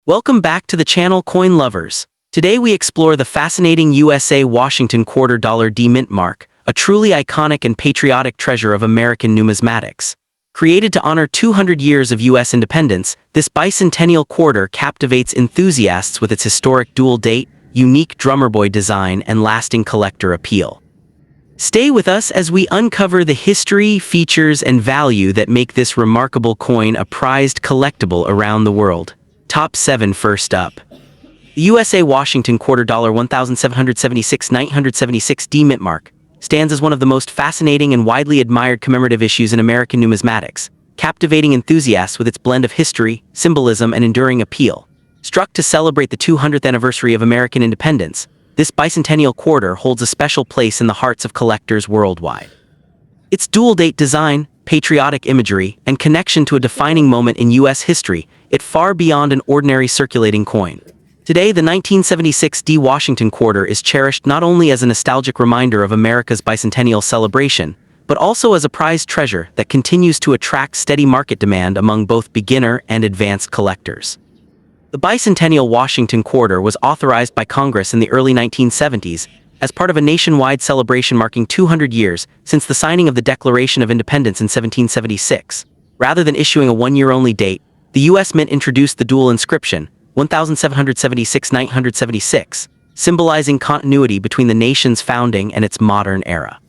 Welcome back to the channel, coin lovers. Today we explore the fascinating USA Washington quarter dollar D mint mark, a truly iconic and patriotic treasure of American numismatics. Created to honor 200 years of U.S. independence, this bicentennial quarter captivates enthusiasts with its historic dual date, unique drummer boy design, and lasting collector appeal. Stay with us as we uncover the history, features, and value that make this remarkable coin a prized collectible around the world. Top 7 first up. The USA Washington quarter dollar 1776-976 D mint mark stands as one of the most fascinating and widely admired commemorative issues in American numismatics, captivating enthusiasts with its blend of history, symbolism, and enduring appeal. Struck to celebrate the 200th anniversary of American independence, this bicentennial quarter holds a special place in the hearts of collectors worldwide. Its dual-date design, patriotic imagery, and connection to a defining moment in U.S. history it far beyond an ordinary circulating coin. Today, the 1976 D Washington quarter is cherished not only as a nostalgic reminder of America's bicentennial celebration, but also as a prized treasure that continues to attract steady market demand among both beginner and advanced collectors. The bicentennial Washington quarter was authorized by Congress in the early 1970s as part of a nationwide celebration marking 200 years since the signing of the Declaration of Independence in 1776. Rather than issuing a one-year-only date, the U.S. Mint introduced the dual inscription, 1776-976, symbolizing continuity between the nation's founding and its modern era.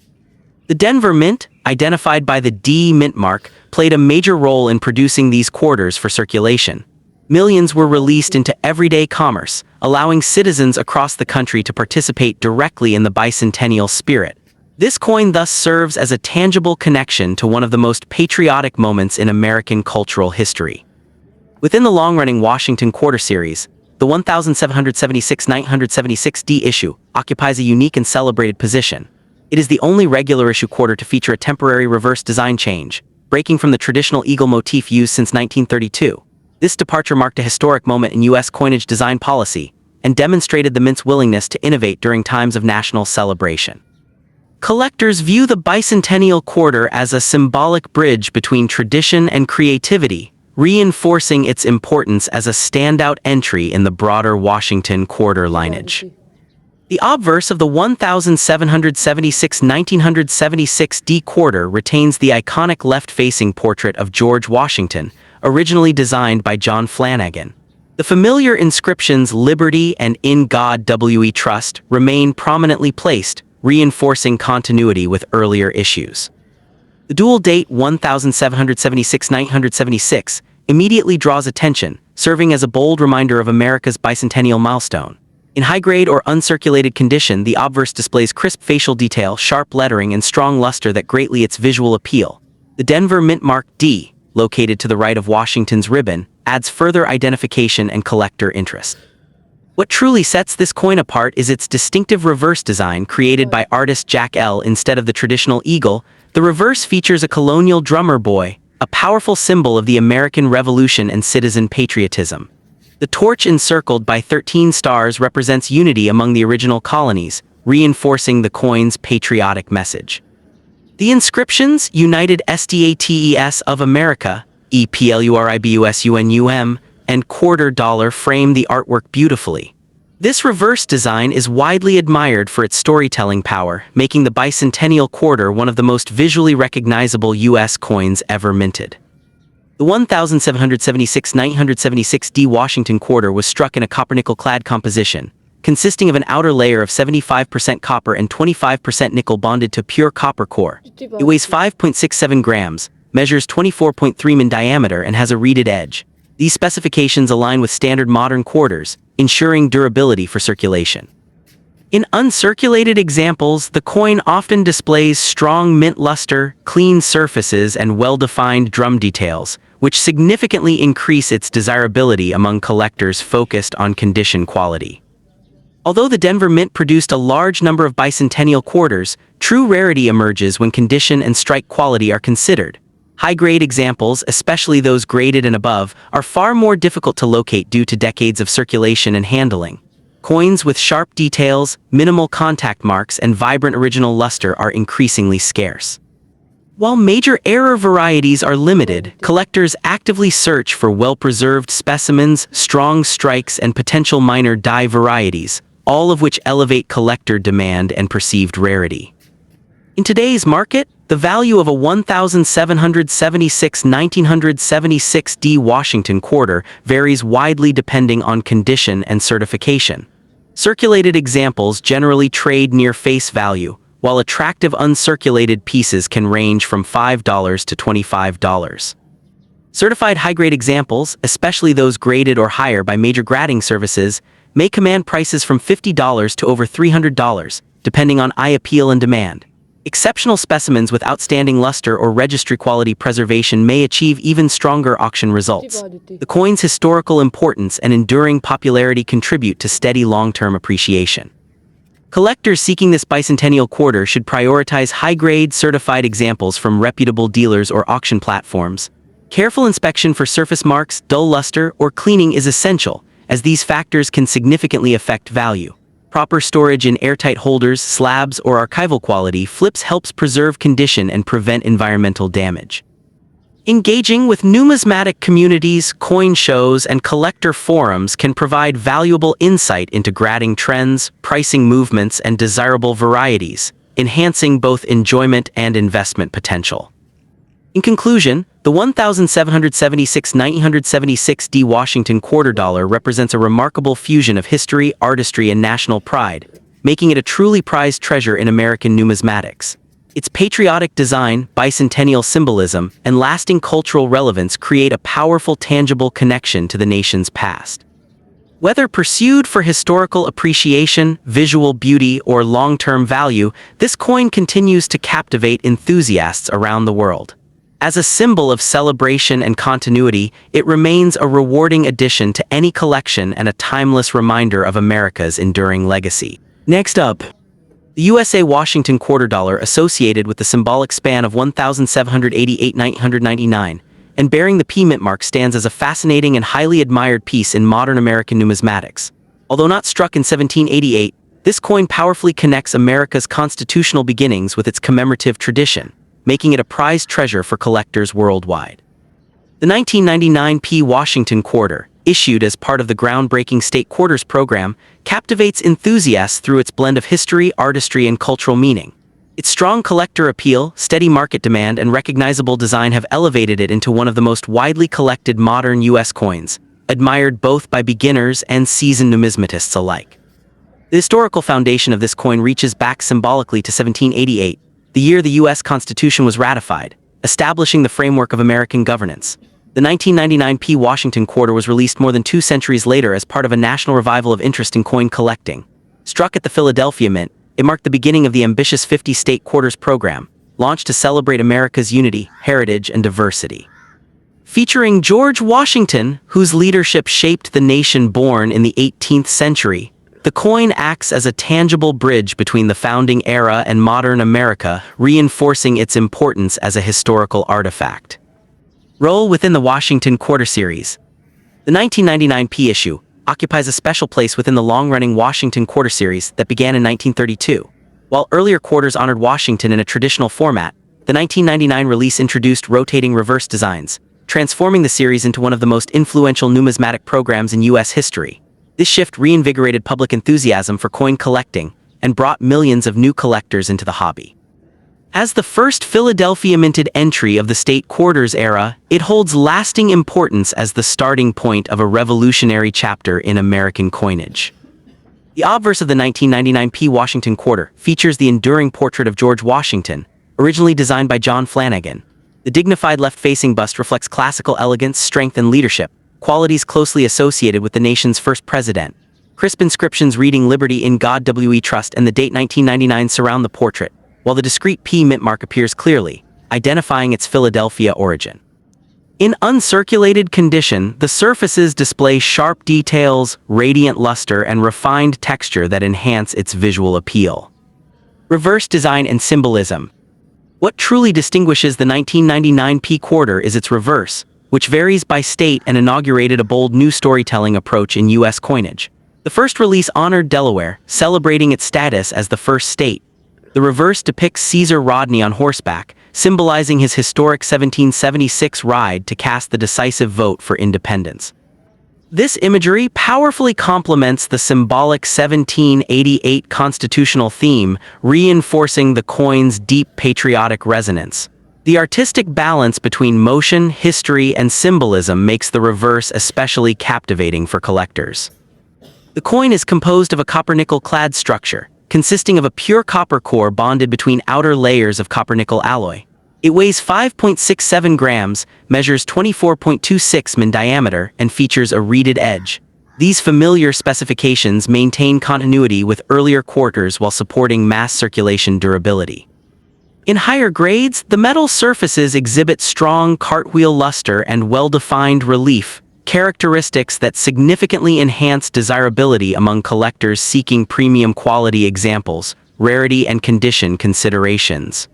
The Denver Mint, identified by the D mint mark, played a major role in producing these quarters for circulation. Millions were released into everyday commerce, allowing citizens across the country to participate directly in the bicentennial spirit. This coin thus serves as a tangible connection to one of the most patriotic moments in American cultural history. Within the long-running Washington Quarter series, the 1776-976 D issue occupies a unique and celebrated position. It is the only regular issue quarter to feature a temporary reverse design change, breaking from the traditional eagle motif used since 1932. This departure marked a historic moment in U.S. coinage design policy and demonstrated the Mint's willingness to innovate during times of national celebration. Collectors view the bicentennial quarter as a symbolic bridge between tradition and creativity, reinforcing its importance as a standout entry in the broader Washington quarter lineage. The obverse of the 1776-1976 D quarter retains the iconic left-facing portrait of George Washington, originally designed by John Flanagan. The familiar inscriptions "Liberty" and "In God We Trust" remain prominently placed, reinforcing continuity with earlier issues. The dual date 1776-976 immediately draws attention, serving as a bold reminder of America's bicentennial milestone. In high-grade or uncirculated condition, the obverse displays crisp facial detail, sharp lettering, and strong luster that greatly its visual appeal. The Denver Mint mark D, located to the right of Washington's ribbon, adds further identification and collector interest. What truly sets this coin apart is its distinctive reverse design created by artist Jack L. Instead of the traditional eagle, the reverse features a colonial drummer boy, a powerful symbol of the American Revolution and citizen patriotism. The torch encircled by 13 stars represents unity among the original colonies, reinforcing the coin's patriotic message. The inscriptions, United States of America, EPLURIBUSUNUM, and quarter dollar frame the artwork beautifully. This reverse design is widely admired for its storytelling power, making the bicentennial quarter one of the most visually recognizable U.S. coins ever minted. The 1776-976 D Washington quarter was struck in a copper-nickel-clad composition, consisting of an outer layer of 75% copper and 25% nickel bonded to pure copper core. It weighs 5.67 grams, measures 24.3 mm in diameter, and has a reeded edge. These specifications align with standard modern quarters, ensuring durability for circulation. In uncirculated examples, the coin often displays strong mint luster, clean surfaces, and well-defined drum details, which significantly increase its desirability among collectors focused on condition quality. Although the Denver Mint produced a large number of bicentennial quarters, true rarity emerges when condition and strike quality are considered. High-grade examples, especially those graded and above, are far more difficult to locate due to decades of circulation and handling. Coins with sharp details, minimal contact marks, and vibrant original luster are increasingly scarce. While major error varieties are limited, collectors actively search for well-preserved specimens, strong strikes, and potential minor die varieties, all of which elevate collector demand and perceived rarity. In today's market, the value of a 1776 D Washington quarter varies widely depending on condition and certification. Circulated examples generally trade near face value, while attractive uncirculated pieces can range from $5 to $25. Certified high-grade examples, especially those graded or higher by major grading services, may command prices from $50 to over $300, depending on eye appeal and demand. Exceptional specimens with outstanding luster or registry quality preservation may achieve even stronger auction results. The coin's historical importance and enduring popularity contribute to steady long-term appreciation. Collectors seeking this bicentennial quarter should prioritize high-grade, certified examples from reputable dealers or auction platforms. Careful inspection for surface marks, dull luster, or cleaning is essential, as these factors can significantly affect value. Proper storage in airtight holders, slabs, or archival quality flips helps preserve condition and prevent environmental damage. Engaging with numismatic communities, coin shows, and collector forums can provide valuable insight into grading trends, pricing movements, and desirable varieties, enhancing both enjoyment and investment potential. In conclusion, the 1776 D Washington quarter dollar represents a remarkable fusion of history, artistry, and national pride, making it a truly prized treasure in American numismatics. Its patriotic design, bicentennial symbolism, and lasting cultural relevance create a powerful, tangible connection to the nation's past. Whether pursued for historical appreciation, visual beauty, or long-term value, this coin continues to captivate enthusiasts around the world. As a symbol of celebration and continuity, it remains a rewarding addition to any collection and a timeless reminder of America's enduring legacy. Next up, the USA Washington quarter dollar, associated with the symbolic span of 1788-1999 and bearing the P mint mark, stands as a fascinating and highly admired piece in modern American numismatics. Although not struck in 1788, this coin powerfully connects America's constitutional beginnings with its commemorative tradition, making it a prized treasure for collectors worldwide. The 1999 P Washington quarter, issued as part of the groundbreaking State Quarters program, captivates enthusiasts through its blend of history, artistry, and cultural meaning. Its strong collector appeal, steady market demand, and recognizable design have elevated it into one of the most widely collected modern U.S. coins, admired both by beginners and seasoned numismatists alike. The historical foundation of this coin reaches back symbolically to 1788, the year the U.S. Constitution was ratified, establishing the framework of American governance. The 1999 P Washington quarter was released more than 2 centuries later as part of a national revival of interest in coin collecting. Struck at the Philadelphia Mint, it marked the beginning of the ambitious 50 State Quarters program, launched to celebrate America's unity, heritage, and diversity. Featuring George Washington, whose leadership shaped the nation born in the 18th century, the coin acts as a tangible bridge between the founding era and modern America, reinforcing its importance as a historical artifact. Role within the Washington Quarter Series. The 1999 P issue occupies a special place within the long-running Washington Quarter Series that began in 1932. While earlier quarters honored Washington in a traditional format, the 1999 release introduced rotating reverse designs, transforming the series into one of the most influential numismatic programs in U.S. history. This shift reinvigorated public enthusiasm for coin collecting and brought millions of new collectors into the hobby. As the first Philadelphia minted entry of the State Quarters era, it holds lasting importance as the starting point of a revolutionary chapter in American coinage. The obverse of the 1999 P Washington quarter features the enduring portrait of George Washington, originally designed by John Flanagan. The dignified left-facing bust reflects classical elegance, strength, and leadership, qualities closely associated with the nation's first president. Crisp inscriptions reading "Liberty in God We Trust" and the date 1999 surround the portrait, while the discrete P mint mark appears clearly, identifying its Philadelphia origin. In uncirculated condition, the surfaces display sharp details, radiant luster, and refined texture that enhance its visual appeal. Reverse design and symbolism. What truly distinguishes the 1999 P quarter is its reverse, which varies by state and inaugurated a bold new storytelling approach in U.S. coinage. The first release honored Delaware, celebrating its status as the first state. The reverse depicts Caesar Rodney on horseback, symbolizing his historic 1776 ride to cast the decisive vote for independence. This imagery powerfully complements the symbolic 1788 constitutional theme, reinforcing the coin's deep patriotic resonance. The artistic balance between motion, history, and symbolism makes the reverse especially captivating for collectors. The coin is composed of a copper-nickel clad structure, consisting of a pure copper core bonded between outer layers of copper-nickel alloy. It weighs 5.67 grams, measures 24.26 min diameter, and features a reeded edge. These familiar specifications maintain continuity with earlier quarters while supporting mass circulation durability. In higher grades, the metal surfaces exhibit strong cartwheel luster and well-defined relief, characteristics that significantly enhance desirability among collectors seeking premium quality examples, rarity and condition considerations.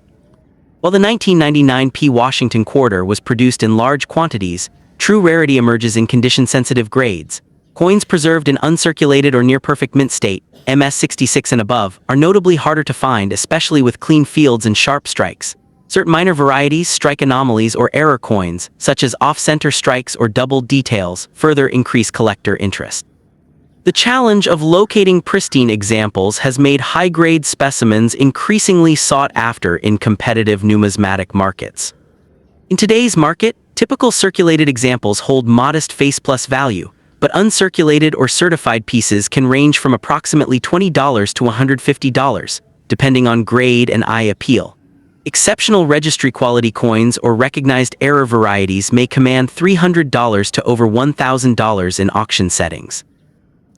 While the 1999 P. Washington quarter was produced in large quantities, true rarity emerges in condition-sensitive grades. Coins preserved in uncirculated or near-perfect mint state, MS66 and above, are notably harder to find, especially with clean fields and sharp strikes. Certain minor varieties, strike anomalies, or error coins, such as off-center strikes or doubled details, further increase collector interest. The challenge of locating pristine examples has made high-grade specimens increasingly sought after in competitive numismatic markets. In today's market, typical circulated examples hold modest face-plus value, but uncirculated or certified pieces can range from approximately $20 to $150, depending on grade and eye appeal. Exceptional registry-quality coins or recognized error varieties may command $300 to over $1,000 in auction settings.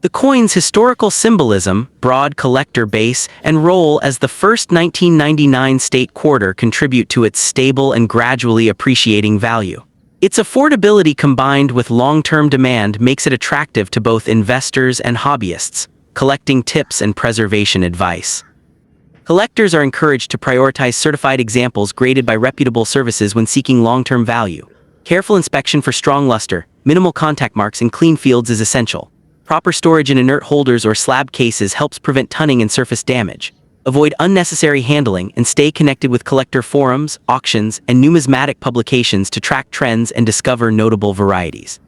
The coin's historical symbolism, broad collector base, and role as the first 1999 state quarter contribute to its stable and gradually appreciating value. Its affordability combined with long-term demand makes it attractive to both investors and hobbyists, collecting tips and preservation advice. Collectors are encouraged to prioritize certified examples graded by reputable services when seeking long-term value. Careful inspection for strong luster, minimal contact marks, and clean fields is essential. Proper storage in inert holders or slab cases helps prevent tunning and surface damage. Avoid unnecessary handling and stay connected with collector forums, auctions, and numismatic publications to track trends and discover notable varieties.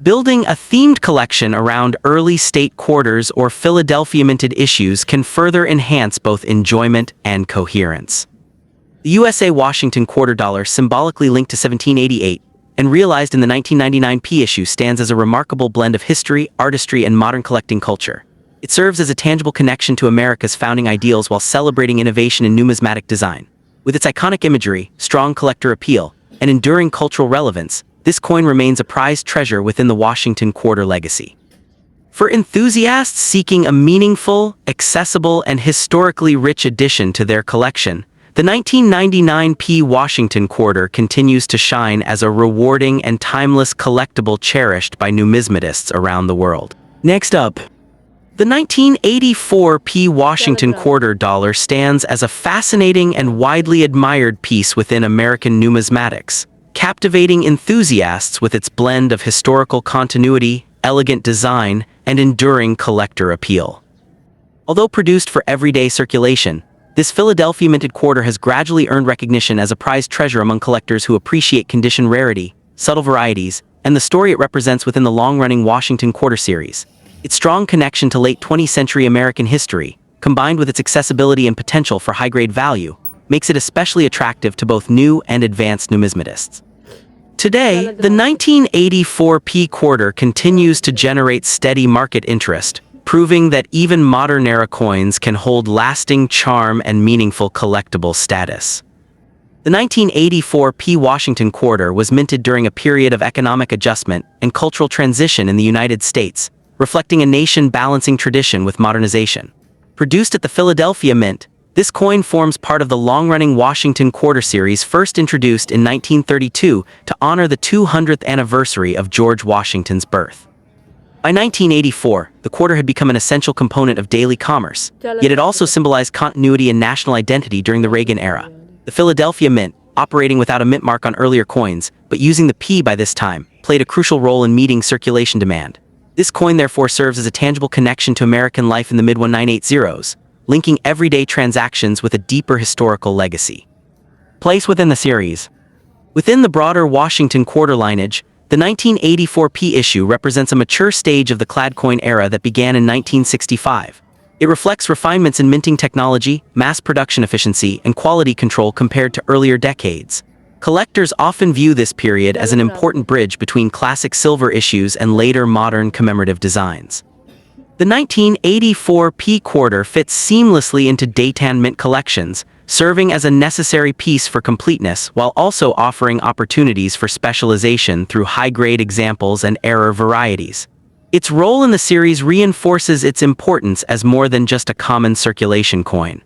Building a themed collection around early state quarters or Philadelphia minted issues can further enhance both enjoyment and coherence. The USA Washington quarter dollar, symbolically linked to 1788, and realized in the 1999 P issue, stands as a remarkable blend of history, artistry, and modern collecting culture. It serves as a tangible connection to America's founding ideals while celebrating innovation in numismatic design. With its iconic imagery, strong collector appeal, and enduring cultural relevance, this coin remains a prized treasure within the Washington quarter legacy. For enthusiasts seeking a meaningful, accessible, and historically rich addition to their collection, the 1999 P. Washington quarter continues to shine as a rewarding and timeless collectible cherished by numismatists around the world. Next up, the 1984 P. Washington quarter dollar stands as a fascinating and widely admired piece within American numismatics, captivating enthusiasts with its blend of historical continuity, elegant design, and enduring collector appeal. Although produced for everyday circulation, this Philadelphia minted quarter has gradually earned recognition as a prized treasure among collectors who appreciate condition rarity, subtle varieties, and the story it represents within the long-running Washington quarter series. Its strong connection to late 20th century American history, combined with its accessibility and potential for high-grade value, makes it especially attractive to both new and advanced numismatists. Today, the 1984 P quarter continues to generate steady market interest, proving that even modern-era coins can hold lasting charm and meaningful collectible status. The 1984 P. Washington quarter was minted during a period of economic adjustment and cultural transition in the United States, reflecting a nation balancing tradition with modernization. Produced at the Philadelphia Mint, this coin forms part of the long-running Washington quarter series, first introduced in 1932 to honor the 200th anniversary of George Washington's birth. By 1984, the quarter had become an essential component of daily commerce, yet it also symbolized continuity and national identity during the Reagan era. The Philadelphia Mint, operating without a mint mark on earlier coins, but using the P by this time, played a crucial role in meeting circulation demand. This coin therefore serves as a tangible connection to American life in the mid-1980s, linking everyday transactions with a deeper historical legacy. Place within the series. Within the broader Washington quarter lineage, the 1984 P issue represents a mature stage of the clad coin era that began in 1965. It reflects refinements in minting technology, mass production efficiency, and quality control compared to earlier decades. Collectors often view this period as an important bridge between classic silver issues and later modern commemorative designs. The 1984 P quarter fits seamlessly into Dayton Mint collections, serving as a necessary piece for completeness while also offering opportunities for specialization through high-grade examples and error varieties. Its role in the series reinforces its importance as more than just a common circulation coin.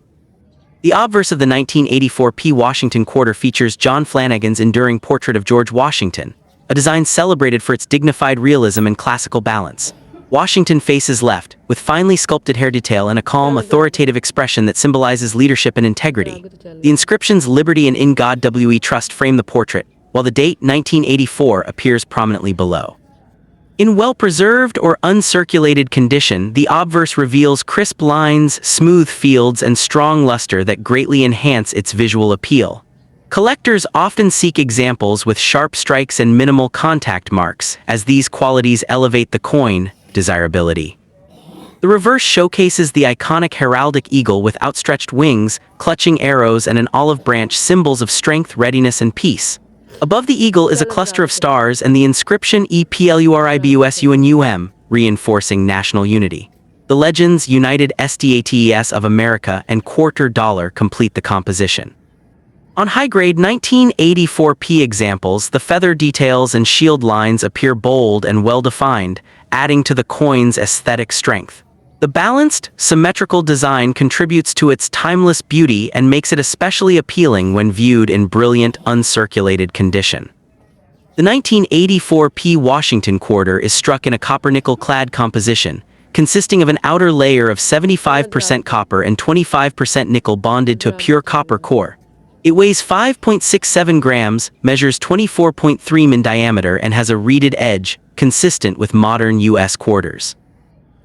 The obverse of the 1984 P Washington quarter features John Flanagan's enduring portrait of George Washington, a design celebrated for its dignified realism and classical balance. Washington faces left, with finely sculpted hair detail and a calm, authoritative expression that symbolizes leadership and integrity. The inscriptions "Liberty" and "In God We Trust" frame the portrait, while the date 1984 appears prominently below. In well-preserved or uncirculated condition, the obverse reveals crisp lines, smooth fields, and strong luster that greatly enhance its visual appeal. Collectors often seek examples with sharp strikes and minimal contact marks, as these qualities elevate the coin desirability. The reverse showcases the iconic heraldic eagle with outstretched wings, clutching arrows, and an olive branch, symbols of strength, readiness, and peace. Above the eagle is a cluster of stars and the inscription EPLURIBUSUNUM, reinforcing national unity. The legends United States of America and Quarter Dollar complete the composition. On high-grade 1984 P examples, the feather details and shield lines appear bold and well-defined, adding to the coin's aesthetic strength. The balanced, symmetrical design contributes to its timeless beauty and makes it especially appealing when viewed in brilliant, uncirculated condition. The 1984 P Washington quarter is struck in a copper-nickel-clad composition, consisting of an outer layer of 75% copper and 25% nickel bonded to a pure copper core. It weighs 5.67 grams, measures 24.3 mm in diameter, and has a reeded edge, consistent with modern U.S. quarters.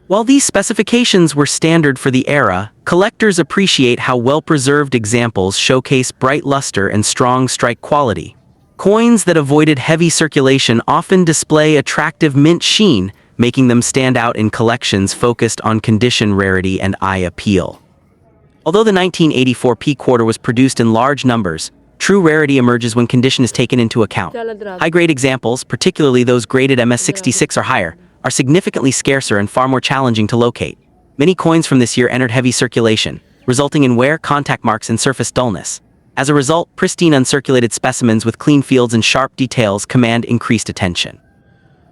While these specifications were standard for the era, collectors appreciate how well-preserved examples showcase bright luster and strong strike quality. Coins that avoided heavy circulation often display attractive mint sheen, making them stand out in collections focused on condition, rarity, and eye appeal. Although the 1984 P quarter was produced in large numbers, true rarity emerges when condition is taken into account. High-grade examples, particularly those graded MS66 or higher, are significantly scarcer and far more challenging to locate. Many coins from this year entered heavy circulation, resulting in wear, contact marks, and surface dullness. As a result, pristine uncirculated specimens with clean fields and sharp details command increased attention.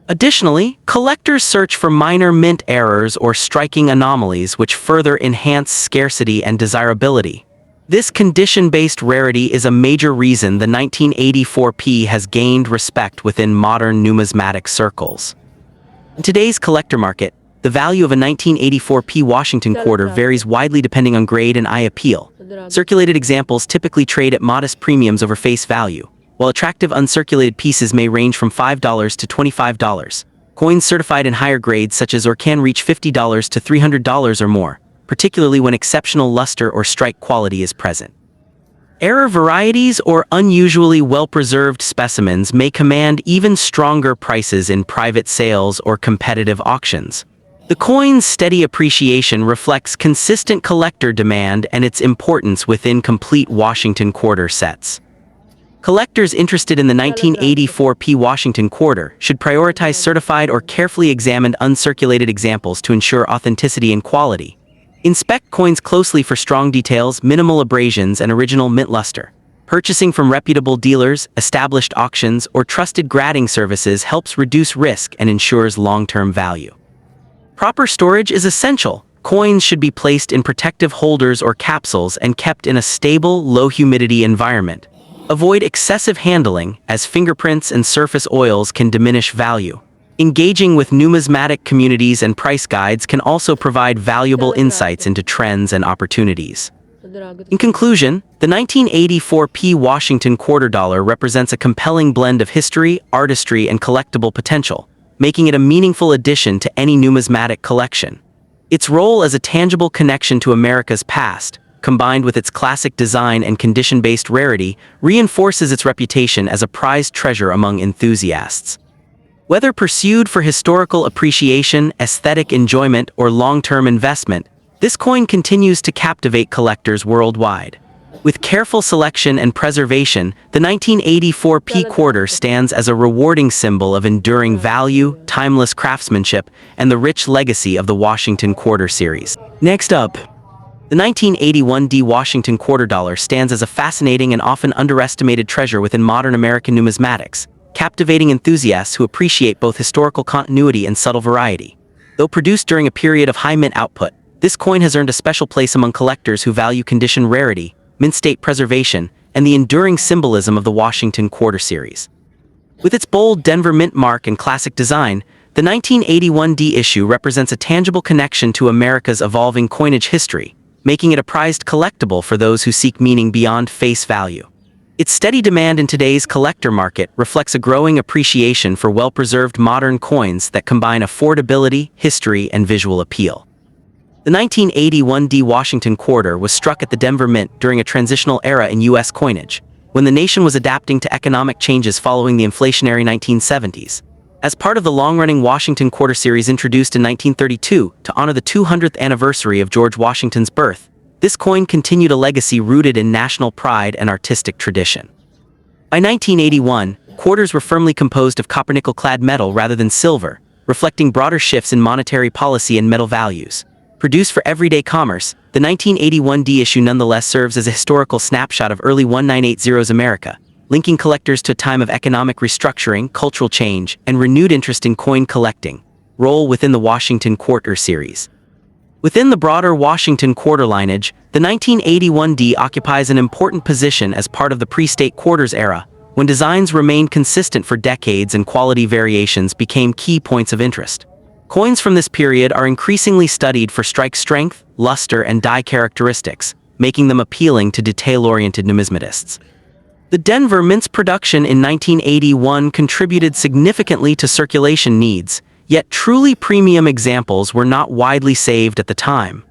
Additionally, collectors search for minor mint errors or striking anomalies which further enhance scarcity and desirability. This condition-based rarity is a major reason the 1984 P has gained respect within modern numismatic circles. In today's collector market, the value of a 1984 P Washington quarter varies widely depending on grade and eye appeal. Circulated examples typically trade at modest premiums over face value, while attractive uncirculated pieces may range from $5 to $25. Coins certified in higher grades such as or can reach $50 to $300 or more, particularly when exceptional luster or strike quality is present. Error varieties or unusually well-preserved specimens may command even stronger prices in private sales or competitive auctions. The coin's steady appreciation reflects consistent collector demand and its importance within complete Washington quarter sets. Collectors interested in the 1984 P Washington quarter should prioritize certified or carefully examined uncirculated examples to ensure authenticity and quality. Inspect coins closely for strong details, minimal abrasions, and original mint luster. Purchasing from reputable dealers, established auctions, or trusted grading services helps reduce risk and ensures long-term value. Proper storage is essential. Coins should be placed in protective holders or capsules and kept in a stable, low-humidity environment. Avoid excessive handling, as fingerprints and surface oils can diminish value. Engaging with numismatic communities and price guides can also provide valuable insights into trends and opportunities. In conclusion, the 1984 P Washington quarter dollar represents a compelling blend of history, artistry, and collectible potential, making it a meaningful addition to any numismatic collection. Its role as a tangible connection to America's past, combined with its classic design and condition-based rarity, reinforces its reputation as a prized treasure among enthusiasts. Whether pursued for historical appreciation, aesthetic enjoyment, or long-term investment, this coin continues to captivate collectors worldwide. With careful selection and preservation, the 1984 P quarter stands as a rewarding symbol of enduring value, timeless craftsmanship, and the rich legacy of the Washington Quarter series. Next up, the 1981 D Washington Quarter Dollar stands as a fascinating and often underestimated treasure within modern American numismatics, captivating enthusiasts who appreciate both historical continuity and subtle variety. Though produced during a period of high mint output, this coin has earned a special place among collectors who value condition rarity, mint state preservation, and the enduring symbolism of the Washington Quarter series. With its bold Denver mint mark and classic design, the 1981 D issue represents a tangible connection to America's evolving coinage history, making it a prized collectible for those who seek meaning beyond face value. Its steady demand in today's collector market reflects a growing appreciation for well-preserved modern coins that combine affordability, history, and visual appeal. The 1981 D Washington Quarter was struck at the Denver Mint during a transitional era in U.S. coinage, when the nation was adapting to economic changes following the inflationary 1970s. As part of the long-running Washington Quarter series introduced in 1932 to honor the 200th anniversary of George Washington's birth, this coin continued a legacy rooted in national pride and artistic tradition. By 1981, quarters were firmly composed of copper-nickel-clad metal rather than silver, reflecting broader shifts in monetary policy and metal values. Produced for everyday commerce, the 1981 D issue nonetheless serves as a historical snapshot of early 1980s America, linking collectors to a time of economic restructuring, cultural change, and renewed interest in coin collecting, role within the Washington Quarter series. Within the broader Washington Quarter lineage, the 1981 D occupies an important position as part of the pre-state quarters era, when designs remained consistent for decades and quality variations became key points of interest. Coins from this period are increasingly studied for strike strength, luster, and die characteristics, making them appealing to detail-oriented numismatists. The Denver Mint's production in 1981 contributed significantly to circulation needs, yet truly premium examples were not widely saved at the time.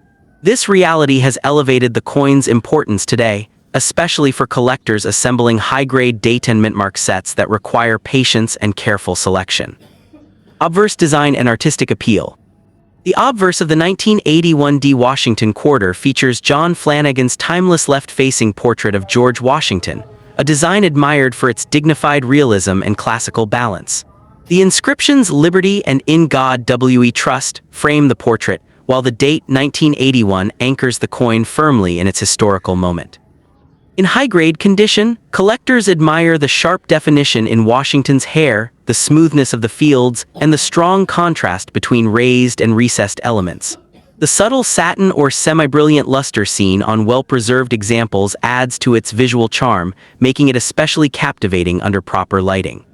This reality has elevated the coin's importance today, especially for collectors assembling high-grade date and mint mark sets that require patience and careful selection. Obverse design and artistic appeal. The obverse of the 1981 D Washington Quarter features John Flanagan's timeless left-facing portrait of George Washington, a design admired for its dignified realism and classical balance. The inscriptions "Liberty" and "In God We Trust" frame the portrait, while the date 1981 anchors the coin firmly in its historical moment. In high-grade condition, collectors admire the sharp definition in Washington's hair, the smoothness of the fields, and the strong contrast between raised and recessed elements. The subtle satin or semi-brilliant luster seen on well-preserved examples adds to its visual charm, making it especially captivating under proper lighting.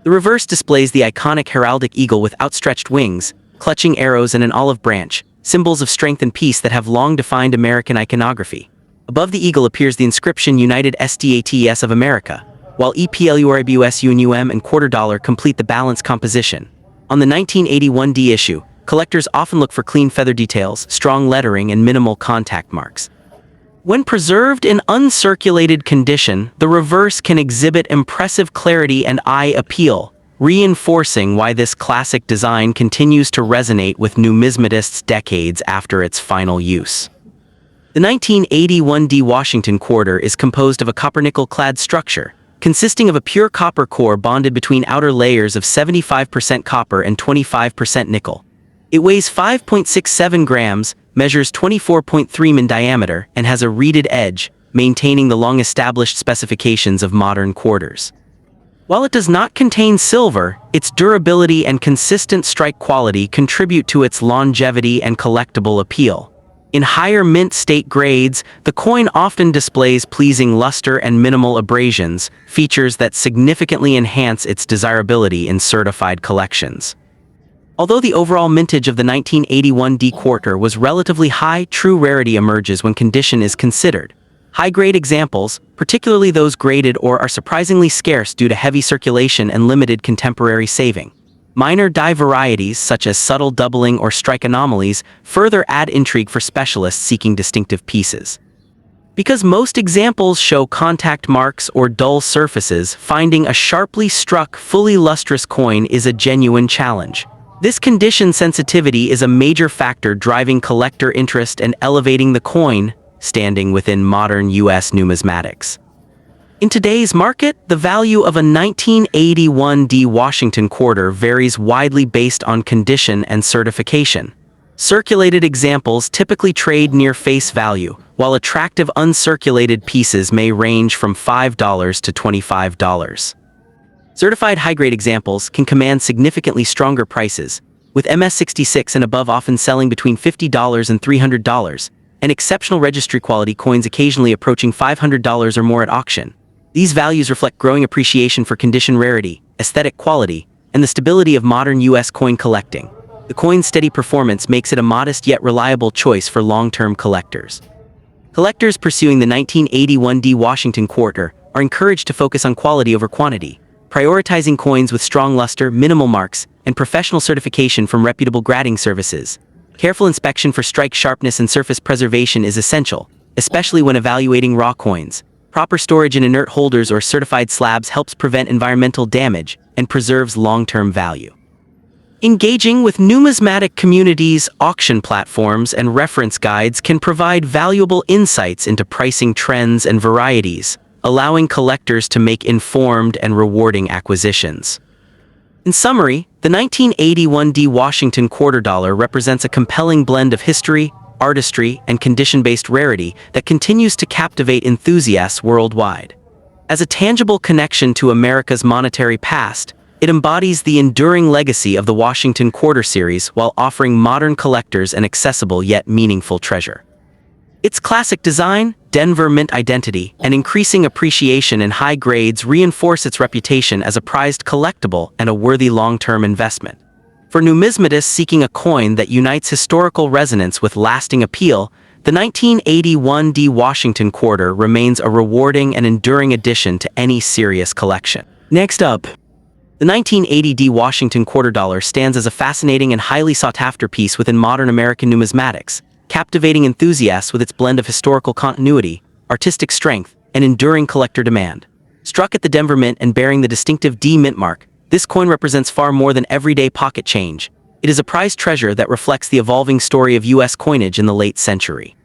The reverse displays the iconic heraldic eagle with outstretched wings, clutching arrows and an olive branch, symbols of strength and peace that have long defined American iconography. Above the eagle appears the inscription United States of America, while EPLURBUSUNUM and quarter dollar complete the balanced composition. On the 1981 D issue, collectors often look for clean feather details, strong lettering, and minimal contact marks. When preserved in uncirculated condition, the reverse can exhibit impressive clarity and eye appeal, reinforcing why this classic design continues to resonate with numismatists decades after its final use. The 1981 D Washington Quarter is composed of a copper-nickel-clad structure, consisting of a pure copper core bonded between outer layers of 75% copper and 25% nickel. It weighs 5.67 grams, measures 24.3 mm in diameter, and has a reeded edge, maintaining the long-established specifications of modern quarters. While it does not contain silver, its durability and consistent strike quality contribute to its longevity and collectible appeal. In higher mint state grades, the coin often displays pleasing luster and minimal abrasions, features that significantly enhance its desirability in certified collections. Although the overall mintage of the 1981 D Quarter was relatively high, true rarity emerges when condition is considered. High-grade examples, particularly those graded or are surprisingly scarce due to heavy circulation and limited contemporary saving. Minor die varieties, such as subtle doubling or strike anomalies, further add intrigue for specialists seeking distinctive pieces. Because most examples show contact marks or dull surfaces, finding a sharply struck, fully lustrous coin is a genuine challenge. This condition sensitivity is a major factor driving collector interest and elevating the coin standing within modern U.S. numismatics. In today's market, the value of a 1981 D Washington quarter varies widely based on condition and certification. Circulated examples typically trade near face value, while attractive uncirculated pieces may range from $5 to $25. Certified high-grade examples can command significantly stronger prices, with MS66 and above often selling between $50 and $300, and exceptional registry quality coins occasionally approaching $500 or more at auction. These values reflect growing appreciation for condition rarity, aesthetic quality, and the stability of modern U.S. coin collecting. The coin's steady performance makes it a modest yet reliable choice for long-term collectors. Collectors pursuing the 1981 D Washington quarter are encouraged to focus on quality over quantity, prioritizing coins with strong luster, minimal marks, and professional certification from reputable grading services. Careful inspection for strike sharpness and surface preservation is essential, especially when evaluating raw coins. Proper storage in inert holders or certified slabs helps prevent environmental damage and preserves long-term value. Engaging with numismatic communities, auction platforms, and reference guides can provide valuable insights into pricing trends and varieties, allowing collectors to make informed and rewarding acquisitions. In summary, the 1981 D Washington quarter dollar represents a compelling blend of history, artistry, and condition-based rarity that continues to captivate enthusiasts worldwide. As a tangible connection to America's monetary past, it embodies the enduring legacy of the Washington Quarter Series while offering modern collectors an accessible yet meaningful treasure. Its classic design, Denver Mint identity, and increasing appreciation in high grades reinforce its reputation as a prized collectible and a worthy long-term investment. For numismatists seeking a coin that unites historical resonance with lasting appeal, the 1981 D Washington Quarter remains a rewarding and enduring addition to any serious collection. Next up, the 1980 D Washington quarter dollar stands as a fascinating and highly sought-after piece within modern American numismatics, captivating enthusiasts with its blend of historical continuity, artistic strength, and enduring collector demand. Struck at the Denver Mint and bearing the distinctive D Mint mark, this coin represents far more than everyday pocket change. It is a prized treasure that reflects the evolving story of U.S. coinage in the late century.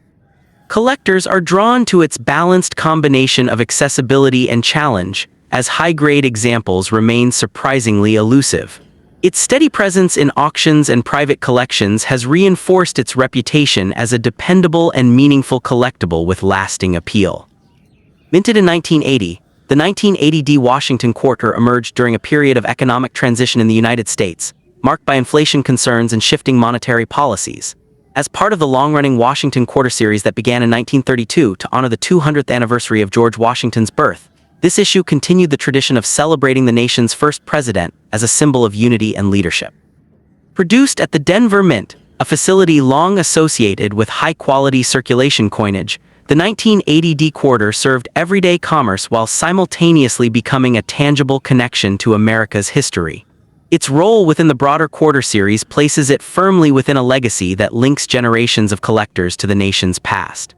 Collectors are drawn to its balanced combination of accessibility and challenge, as high-grade examples remain surprisingly elusive. Its steady presence in auctions and private collections has reinforced its reputation as a dependable and meaningful collectible with lasting appeal. Minted in 1980, the 1980 D Washington quarter emerged during a period of economic transition in the United States, marked by inflation concerns and shifting monetary policies. As part of the long-running Washington Quarter Series that began in 1932 to honor the 200th anniversary of George Washington's birth, this issue continued the tradition of celebrating the nation's first president as a symbol of unity and leadership. Produced at the Denver Mint, a facility long associated with high-quality circulation coinage, the 1980 D quarter served everyday commerce while simultaneously becoming a tangible connection to America's history. Its role within the broader quarter series places it firmly within a legacy that links generations of collectors to the nation's past.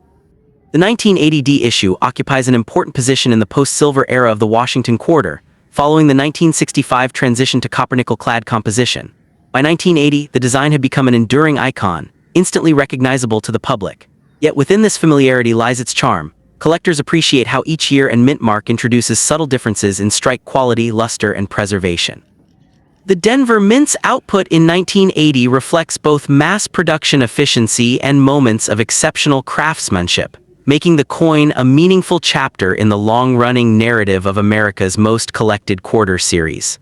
The 1980 D issue occupies an important position in the post-silver era of the Washington Quarter, following the 1965 transition to copper-nickel-clad composition. By 1980, the design had become an enduring icon, instantly recognizable to the public. Yet within this familiarity lies its charm. Collectors appreciate how each year and mint mark introduces subtle differences in strike quality, luster, and preservation. The Denver Mint's output in 1980 reflects both mass production efficiency and moments of exceptional craftsmanship, making the coin a meaningful chapter in the long-running narrative of America's most collected quarter series.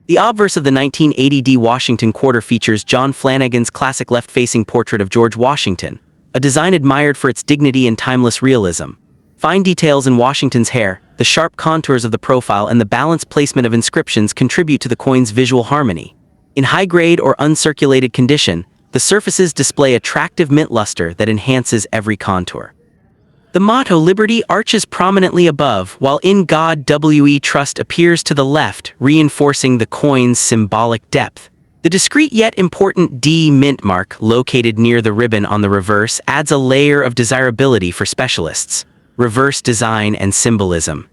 The obverse of the 1980 D Washington quarter features John Flanagan's classic left-facing portrait of George Washington, a design admired for its dignity and timeless realism. Fine details in Washington's hair, the sharp contours of the profile, and the balanced placement of inscriptions contribute to the coin's visual harmony. In high-grade or uncirculated condition, the surfaces display attractive mint luster that enhances every contour. The motto Liberty arches prominently above, while In God We Trust appears to the left, reinforcing the coin's symbolic depth. The discreet yet important D mint mark located near the ribbon on the reverse adds a layer of desirability for specialists. Reverse design and symbolism.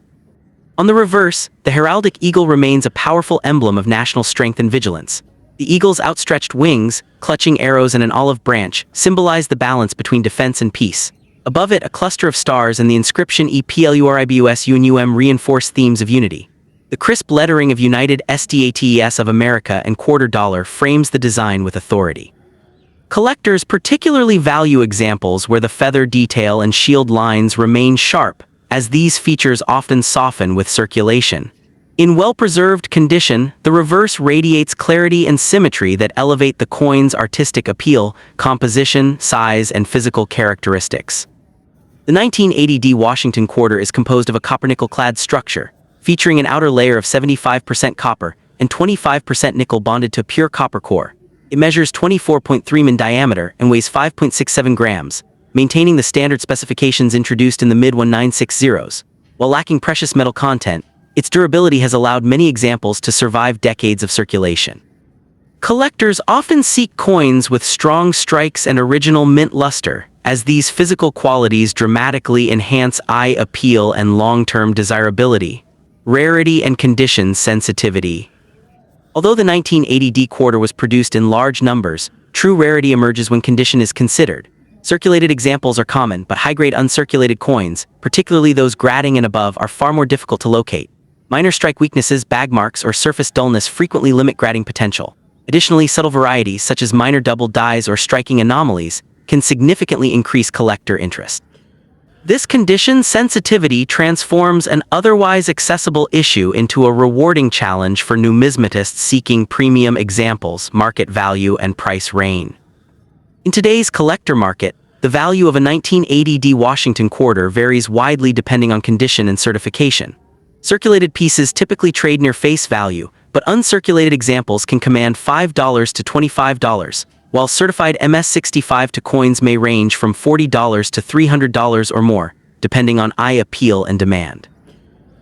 On the reverse, the heraldic eagle remains a powerful emblem of national strength and vigilance. The eagle's outstretched wings, clutching arrows and an olive branch, symbolize the balance between defense and peace. Above it, a cluster of stars and the inscription EPLURIBUSUNUM reinforce themes of unity. The crisp lettering of United States of America and quarter dollar frames the design with authority. Collectors particularly value examples where the feather detail and shield lines remain sharp, as these features often soften with circulation. In well-preserved condition, the reverse radiates clarity and symmetry that elevate the coin's artistic appeal, composition, size, and physical characteristics. The 1980 D Washington quarter is composed of a copper-nickel-clad structure, featuring an outer layer of 75% copper and 25% nickel bonded to a pure copper core. It measures 24.3 mm in diameter and weighs 5.67 grams, maintaining the standard specifications introduced in the mid-1960s. While lacking precious metal content, its durability has allowed many examples to survive decades of circulation. Collectors often seek coins with strong strikes and original mint luster, as these physical qualities dramatically enhance eye appeal and long-term desirability. Rarity and condition sensitivity. Although the 1980 D quarter was produced in large numbers, true rarity emerges when condition is considered. Circulated examples are common, but high-grade uncirculated coins, particularly those grading and above, are far more difficult to locate. Minor strike weaknesses, bag marks, or surface dullness frequently limit grading potential. Additionally, subtle varieties such as minor double dyes or striking anomalies can significantly increase collector interest. This condition sensitivity transforms an otherwise accessible issue into a rewarding challenge for numismatists seeking premium examples, market value, and price range. In today's collector market, the value of a 1980 D Washington quarter varies widely depending on condition and certification. Circulated pieces typically trade near face value, but uncirculated examples can command $5 to $25, while certified MS-65 coins may range from $40 to $300 or more, depending on eye appeal and demand.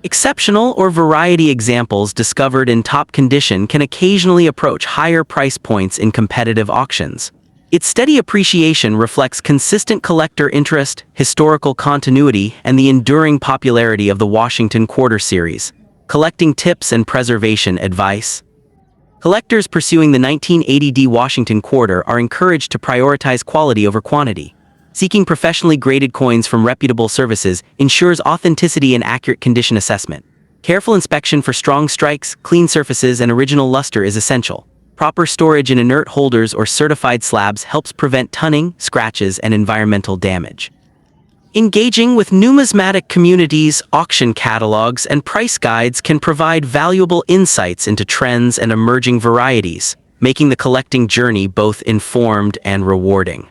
Exceptional or variety examples discovered in top condition can occasionally approach higher price points in competitive auctions. Its steady appreciation reflects consistent collector interest, historical continuity, and the enduring popularity of the Washington Quarter series. Collecting tips and preservation advice. Collectors pursuing the 1980 D Washington Quarter are encouraged to prioritize quality over quantity. Seeking professionally graded coins from reputable services ensures authenticity and accurate condition assessment. Careful inspection for strong strikes, clean surfaces, and original luster is essential. Proper storage in inert holders or certified slabs helps prevent tunning, scratches, and environmental damage. Engaging with numismatic communities, auction catalogs, and price guides can provide valuable insights into trends and emerging varieties, making the collecting journey both informed and rewarding.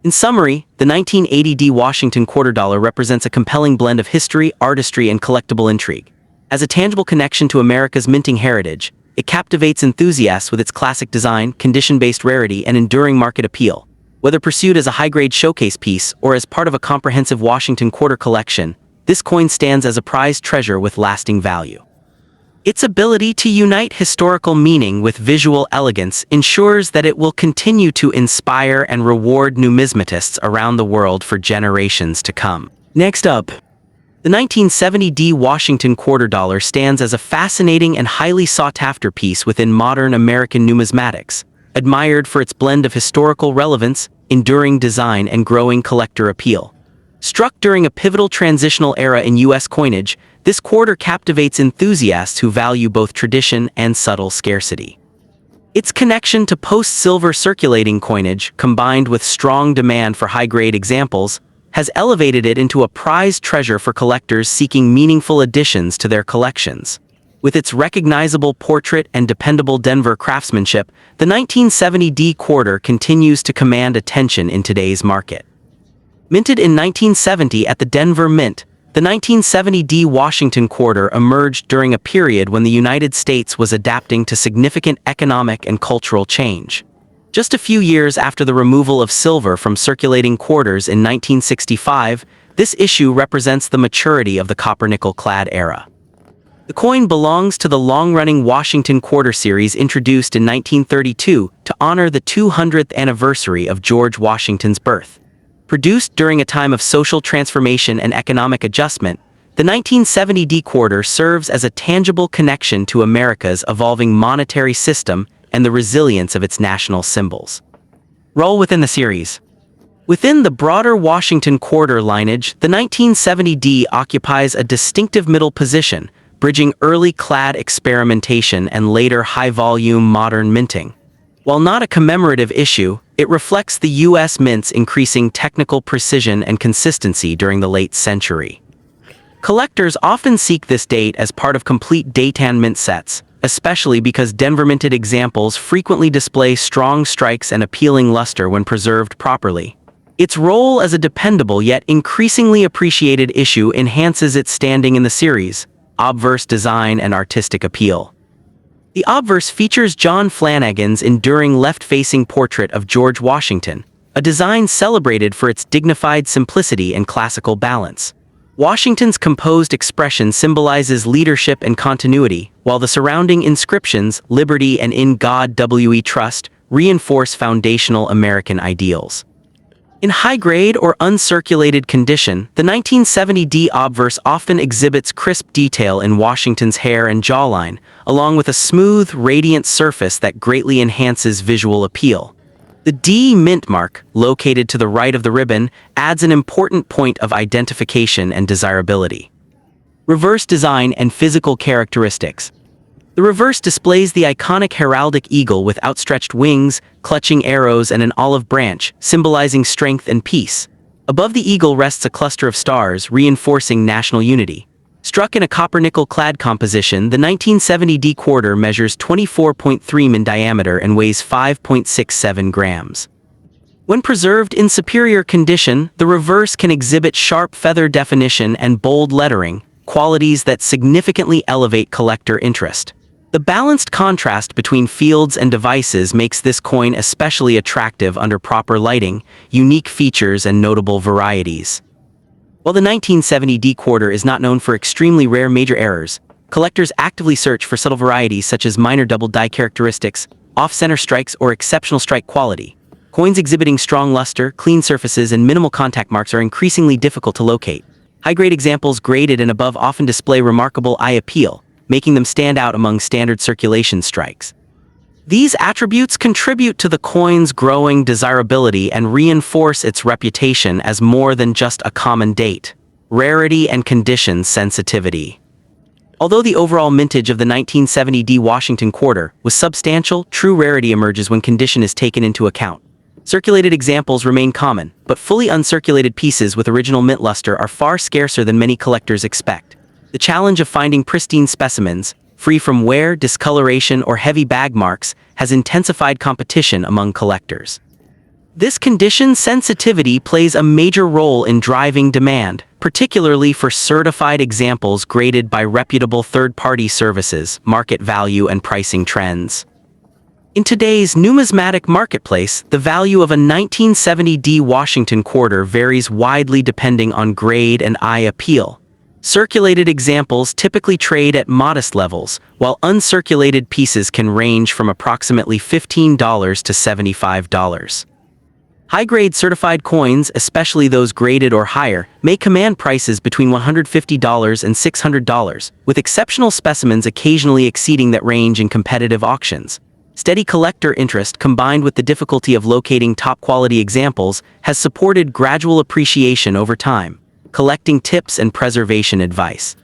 In summary, the 1980 D Washington quarter dollar represents a compelling blend of history, artistry, and collectible intrigue. As a tangible connection to America's minting heritage, it captivates enthusiasts with its classic design, condition-based rarity, and enduring market appeal. Whether pursued as a high-grade showcase piece or as part of a comprehensive Washington quarter collection, this coin stands as a prized treasure with lasting value. Its ability to unite historical meaning with visual elegance ensures that it will continue to inspire and reward numismatists around the world for generations to come. Next up, the 1970 D Washington quarter dollar stands as a fascinating and highly sought-after piece within modern American numismatics, admired for its blend of historical relevance, enduring design, and growing collector appeal. Struck during a pivotal transitional era in U.S. coinage, this quarter captivates enthusiasts who value both tradition and subtle scarcity. Its connection to post-silver circulating coinage, combined with strong demand for high-grade examples, has elevated it into a prized treasure for collectors seeking meaningful additions to their collections. With its recognizable portrait and dependable Denver craftsmanship, the 1970 D quarter continues to command attention in today's market. Minted in 1970 at the Denver Mint, the 1970 D Washington quarter emerged during a period when the United States was adapting to significant economic and cultural change. Just a few years after the removal of silver from circulating quarters in 1965, this issue represents the maturity of the copper-nickel-clad era. The coin belongs to the long-running Washington Quarter series introduced in 1932 to honor the 200th anniversary of George Washington's birth. Produced during a time of social transformation and economic adjustment, the 1970 D quarter serves as a tangible connection to America's evolving monetary system and the resilience of its national symbols. Role within the series. Within the broader Washington Quarter lineage, the 1970 D occupies a distinctive middle position, bridging early clad experimentation and later high-volume modern minting. While not a commemorative issue, it reflects the U.S. Mint's increasing technical precision and consistency during the late century. Collectors often seek this date as part of complete daytime mint sets, especially because Denver-minted examples frequently display strong strikes and appealing luster when preserved properly. Its role as a dependable yet increasingly appreciated issue enhances its standing in the series, obverse design and artistic appeal. The obverse features John Flanagan's enduring left-facing portrait of George Washington, a design celebrated for its dignified simplicity and classical balance. Washington's composed expression symbolizes leadership and continuity, while the surrounding inscriptions, "Liberty" and "In God We Trust," reinforce foundational American ideals. In high-grade or uncirculated condition, the 1970 D obverse often exhibits crisp detail in Washington's hair and jawline, along with a smooth, radiant surface that greatly enhances visual appeal. The D mint mark, located to the right of the ribbon, adds an important point of identification and desirability. Reverse design and physical characteristics. The reverse displays the iconic heraldic eagle with outstretched wings, clutching arrows and an olive branch, symbolizing strength and peace. Above the eagle rests a cluster of stars, reinforcing national unity. Struck in a copper-nickel clad composition, the 1970 D quarter measures 24.3 mm in diameter and weighs 5.67 grams. When preserved in superior condition, the reverse can exhibit sharp feather definition and bold lettering, qualities that significantly elevate collector interest. The balanced contrast between fields and devices makes this coin especially attractive under proper lighting, unique features and notable varieties. While the 1970 D quarter is not known for extremely rare major errors, collectors actively search for subtle varieties such as minor double die characteristics, off-center strikes, or exceptional strike quality. Coins exhibiting strong luster, clean surfaces, and minimal contact marks are increasingly difficult to locate. High-grade examples graded and above often display remarkable eye appeal, making them stand out among standard circulation strikes. These attributes contribute to the coin's growing desirability and reinforce its reputation as more than just a common date. Rarity and condition sensitivity. Although the overall mintage of the 1970 D Washington Quarter was substantial, true rarity emerges when condition is taken into account. Circulated examples remain common, but fully uncirculated pieces with original mint luster are far scarcer than many collectors expect. The challenge of finding pristine specimens, free from wear, discoloration, or heavy bag marks, has intensified competition among collectors. This condition sensitivity plays a major role in driving demand, particularly for certified examples graded by reputable third-party services, market value, and pricing trends. In today's numismatic marketplace, the value of a 1970 D Washington Quarter varies widely depending on grade and eye appeal. Circulated examples typically trade at modest levels, while uncirculated pieces can range from approximately $15 to $75. High-grade certified coins, especially those graded or higher, may command prices between $150 and $600, with exceptional specimens occasionally exceeding that range in competitive auctions. Steady collector interest combined with the difficulty of locating top-quality examples has supported gradual appreciation over time. Collecting tips and preservation advice.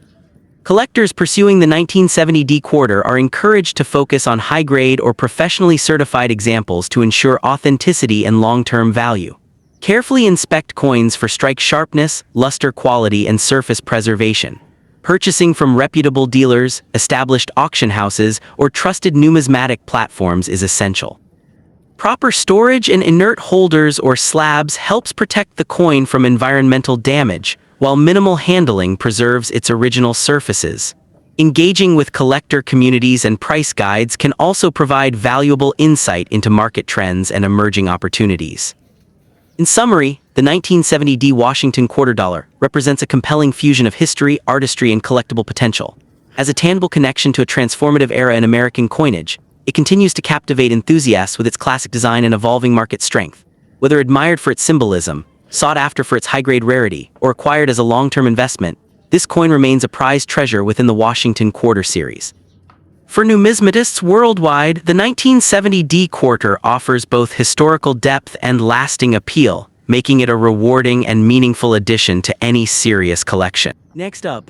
Collectors pursuing the 1970 D Quarter are encouraged to focus on high-grade or professionally certified examples to ensure authenticity and long-term value. Carefully inspect coins for strike sharpness, luster quality, and surface preservation. Purchasing from reputable dealers, established auction houses, or trusted numismatic platforms is essential. Proper storage in inert holders or slabs helps protect the coin from environmental damage, while minimal handling preserves its original surfaces. Engaging with collector communities and price guides can also provide valuable insight into market trends and emerging opportunities. In summary, the 1970 D Washington Quarter Dollar represents a compelling fusion of history, artistry, and collectible potential. As a tangible connection to a transformative era in American coinage, it continues to captivate enthusiasts with its classic design and evolving market strength. Whether admired for its symbolism, sought after for its high-grade rarity, or acquired as a long-term investment, this coin remains a prized treasure within the Washington Quarter series. For numismatists worldwide, the 1970 D Quarter offers both historical depth and lasting appeal, making it a rewarding and meaningful addition to any serious collection. Next up,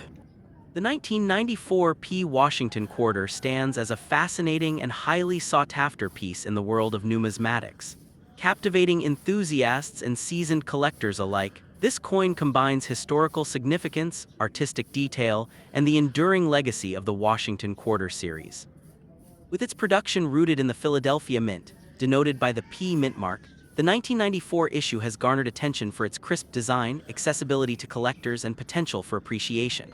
the 1994 P Washington Quarter stands as a fascinating and highly sought-after piece in the world of numismatics. Captivating enthusiasts and seasoned collectors alike, this coin combines historical significance, artistic detail, and the enduring legacy of the Washington Quarter series. With its production rooted in the Philadelphia Mint, denoted by the P mint mark, the 1994 issue has garnered attention for its crisp design, accessibility to collectors, and potential for appreciation.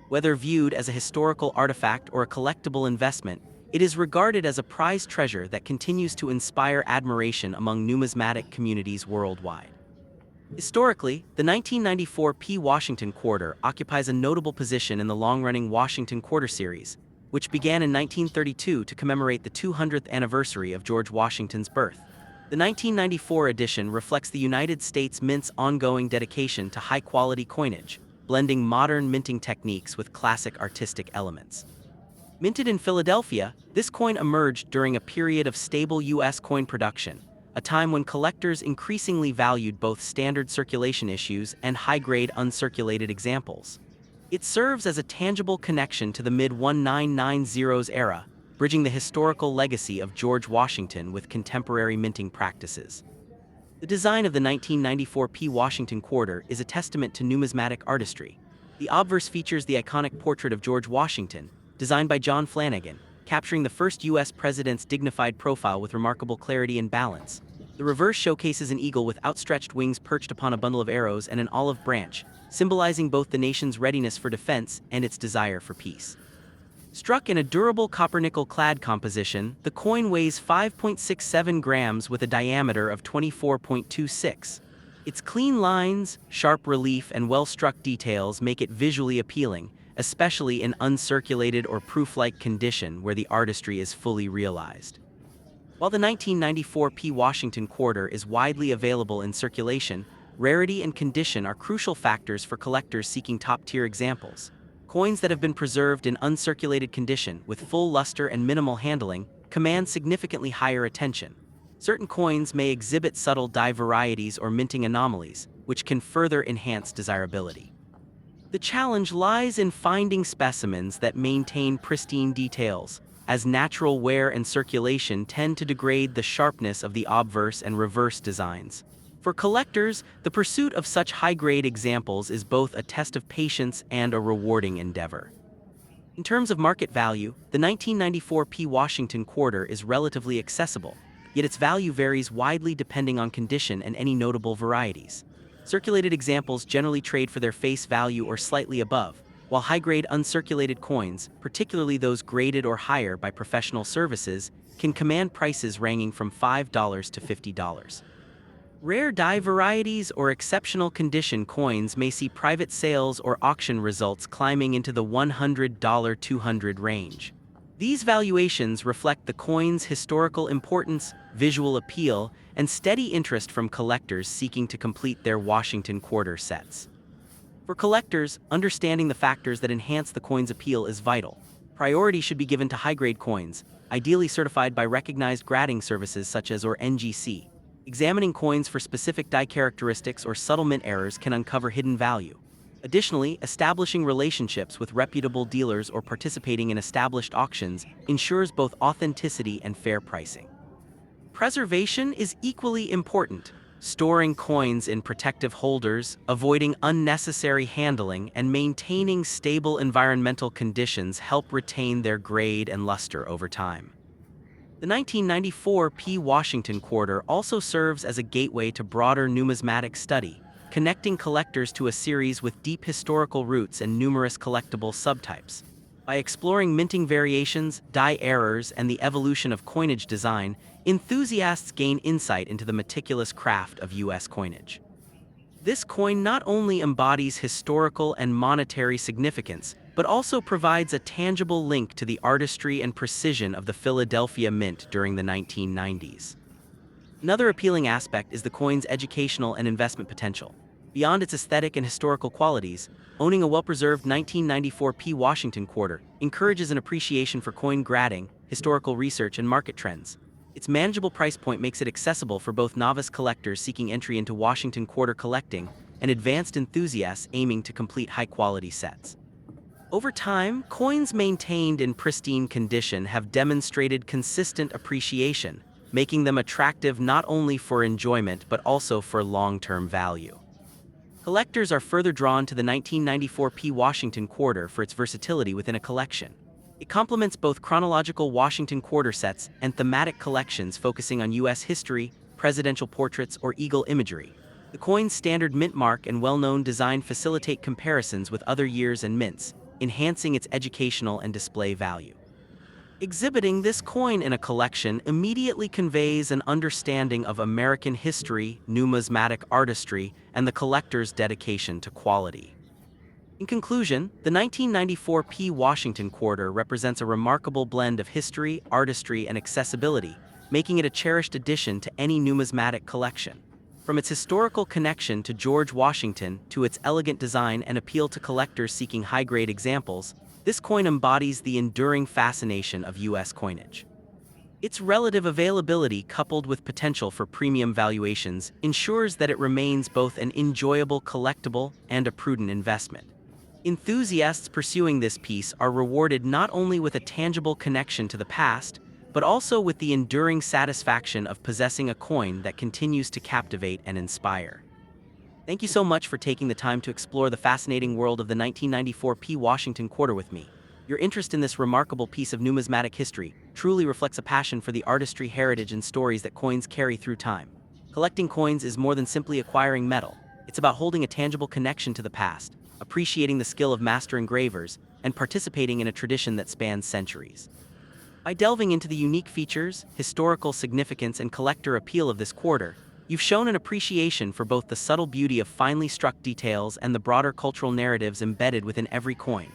Whether viewed as a historical artifact or a collectible investment, it is regarded as a prized treasure that continues to inspire admiration among numismatic communities worldwide. Historically, the 1994 P Washington Quarter occupies a notable position in the long-running Washington Quarter series, which began in 1932 to commemorate the 200th anniversary of George Washington's birth. The 1994 edition reflects the United States Mint's ongoing dedication to high-quality coinage, blending modern minting techniques with classic artistic elements. Minted in Philadelphia, this coin emerged during a period of stable U.S. coin production, a time when collectors increasingly valued both standard circulation issues and high-grade uncirculated examples. It serves as a tangible connection to the mid-1990s era, bridging the historical legacy of George Washington with contemporary minting practices. The design of the 1994 P Washington Quarter is a testament to numismatic artistry. The obverse features the iconic portrait of George Washington, designed by John Flanagan, capturing the first U.S. president's dignified profile with remarkable clarity and balance. The reverse showcases an eagle with outstretched wings perched upon a bundle of arrows and an olive branch, symbolizing both the nation's readiness for defense and its desire for peace. Struck in a durable copper-nickel clad composition, the coin weighs 5.67 grams with a diameter of 24.26. Its clean lines, sharp relief, and well-struck details make it visually appealing, especially in uncirculated or proof-like condition where the artistry is fully realized. While the 1994 P Washington Quarter is widely available in circulation, rarity and condition are crucial factors for collectors seeking top-tier examples. Coins that have been preserved in uncirculated condition with full luster and minimal handling command significantly higher attention. Certain coins may exhibit subtle die varieties or minting anomalies, which can further enhance desirability. The challenge lies in finding specimens that maintain pristine details, as natural wear and circulation tend to degrade the sharpness of the obverse and reverse designs. For collectors, the pursuit of such high-grade examples is both a test of patience and a rewarding endeavor. In terms of market value, the 1994 P Washington Quarter is relatively accessible, yet its value varies widely depending on condition and any notable varieties. Circulated examples generally trade for their face value or slightly above, while high-grade uncirculated coins, particularly those graded or higher by professional services, can command prices ranging from $5 to $50. Rare die varieties or exceptional condition coins may see private sales or auction results climbing into the $100–200 range. These valuations reflect the coin's historical importance, visual appeal, and steady interest from collectors seeking to complete their Washington Quarter sets. For collectors, understanding the factors that enhance the coin's appeal is vital. Priority should be given to high-grade coins, ideally certified by recognized grading services such as or NGC. Examining coins for specific die characteristics or subtle mint errors can uncover hidden value. Additionally, establishing relationships with reputable dealers or participating in established auctions ensures both authenticity and fair pricing. Preservation is equally important. Storing coins in protective holders, avoiding unnecessary handling, and maintaining stable environmental conditions help retain their grade and luster over time. The 1994 P Washington Quarter also serves as a gateway to broader numismatic study, connecting collectors to a series with deep historical roots and numerous collectible subtypes. By exploring minting variations, die errors, and the evolution of coinage design, enthusiasts gain insight into the meticulous craft of U.S. coinage. This coin not only embodies historical and monetary significance, but also provides a tangible link to the artistry and precision of the Philadelphia Mint during the 1990s. Another appealing aspect is the coin's educational and investment potential. Beyond its aesthetic and historical qualities, owning a well-preserved 1994 P. Washington quarter encourages an appreciation for coin grading, historical research, and market trends. Its manageable price point makes it accessible for both novice collectors seeking entry into Washington quarter collecting and advanced enthusiasts aiming to complete high-quality sets. Over time, coins maintained in pristine condition have demonstrated consistent appreciation, making them attractive not only for enjoyment but also for long-term value. Collectors are further drawn to the 1994 P. Washington quarter for its versatility within a collection. It complements both chronological Washington quarter sets and thematic collections focusing on U.S. history, presidential portraits, or eagle imagery. The coin's standard mint mark and well-known design facilitate comparisons with other years and mints, enhancing its educational and display value. Exhibiting this coin in a collection immediately conveys an understanding of American history, numismatic artistry, and the collector's dedication to quality. In conclusion, the 1994 P. Washington quarter represents a remarkable blend of history, artistry, and accessibility, making it a cherished addition to any numismatic collection. From its historical connection to George Washington to its elegant design and appeal to collectors seeking high-grade examples, this coin embodies the enduring fascination of U.S. coinage. Its relative availability, coupled with potential for premium valuations, ensures that it remains both an enjoyable collectible and a prudent investment. Enthusiasts pursuing this piece are rewarded not only with a tangible connection to the past, but also with the enduring satisfaction of possessing a coin that continues to captivate and inspire. Thank you so much for taking the time to explore the fascinating world of the 1994 P. Washington quarter with me. Your interest in this remarkable piece of numismatic history truly reflects a passion for the artistry, heritage, and stories that coins carry through time. Collecting coins is more than simply acquiring metal. It's about holding a tangible connection to the past, appreciating the skill of master engravers, and participating in a tradition that spans centuries. By delving into the unique features, historical significance, and collector appeal of this quarter, you've shown an appreciation for both the subtle beauty of finely struck details and the broader cultural narratives embedded within every coin.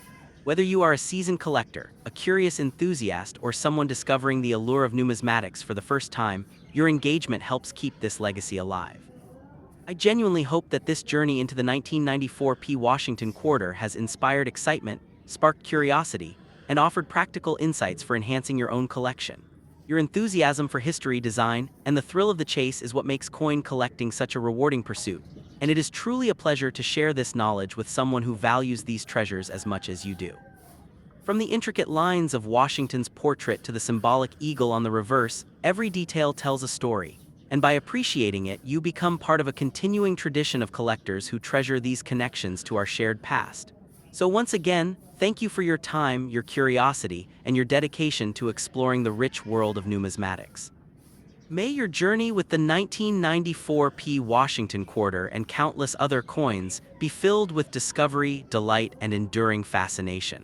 Whether you are a seasoned collector, a curious enthusiast, or someone discovering the allure of numismatics for the first time, your engagement helps keep this legacy alive. I genuinely hope that this journey into the 1994 P. Washington quarter has inspired excitement, sparked curiosity, and offered practical insights for enhancing your own collection. Your enthusiasm for history, design, and the thrill of the chase is what makes coin collecting such a rewarding pursuit, and it is truly a pleasure to share this knowledge with someone who values these treasures as much as you do. From the intricate lines of Washington's portrait to the symbolic eagle on the reverse, every detail tells a story, and by appreciating it, you become part of a continuing tradition of collectors who treasure these connections to our shared past. So once again, thank you for your time, your curiosity, and your dedication to exploring the rich world of numismatics. May your journey with the 1994 P. Washington quarter and countless other coins be filled with discovery, delight, and enduring fascination.